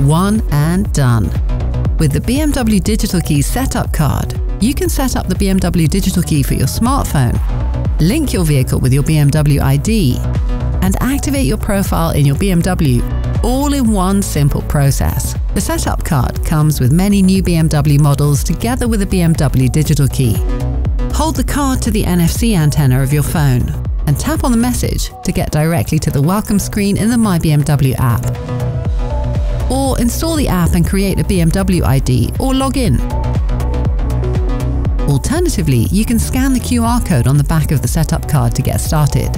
One and done. With the BMW Digital Key setup card, you can set up the BMW Digital Key for your smartphone, link your vehicle with your BMW ID, and activate your profile in your BMW, all in one simple process. The setup card comes with many new BMW models together with a BMW Digital Key. Hold the card to the NFC antenna of your phone and tap on the message to get directly to the welcome screen in the My BMW app. Or install the app and create a BMW ID or log in. Alternatively, you can scan the QR code on the back of the setup card to get started.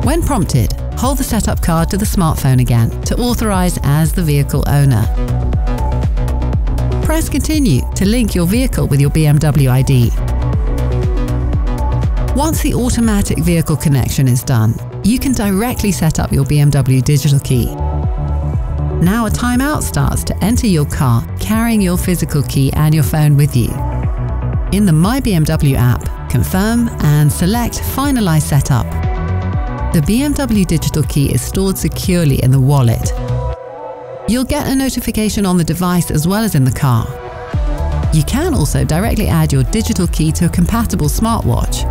When prompted, hold the setup card to the smartphone again to authorize as the vehicle owner. Press Continue to link your vehicle with your BMW ID. Once the automatic vehicle connection is done, you can directly set up your BMW Digital Key. Now a timeout starts to enter your car, carrying your physical key and your phone with you. In the My BMW app, confirm and select Finalize Setup. The BMW Digital Key is stored securely in the wallet. You'll get a notification on the device as well as in the car. You can also directly add your digital key to a compatible smartwatch.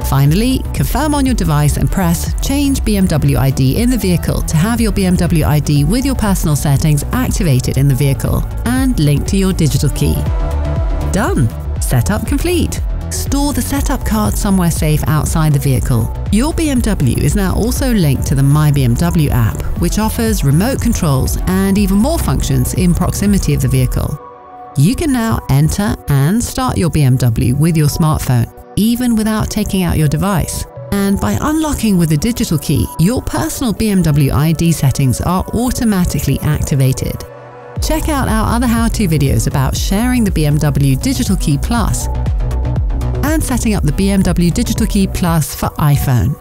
Finally, confirm on your device and press Change BMW ID in the vehicle to have your BMW ID with your personal settings activated in the vehicle and linked to your digital key. Done! Setup complete. Store the setup card somewhere safe outside the vehicle. Your BMW is now also linked to the My BMW app, which offers remote controls and even more functions in proximity of the vehicle. You can now enter and start your BMW with your smartphone, even without taking out your device. And by unlocking with the digital key, your personal BMW ID settings are automatically activated. Check out our other how-to videos about sharing the BMW Digital Key Plus and setting up the BMW Digital Key Plus for iPhone.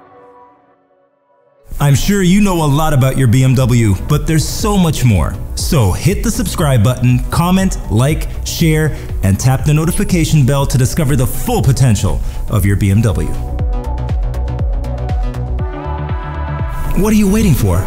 I'm sure you know a lot about your BMW, but there's so much more. So hit the subscribe button, comment, like, share, and tap the notification bell to discover the full potential of your BMW. What are you waiting for?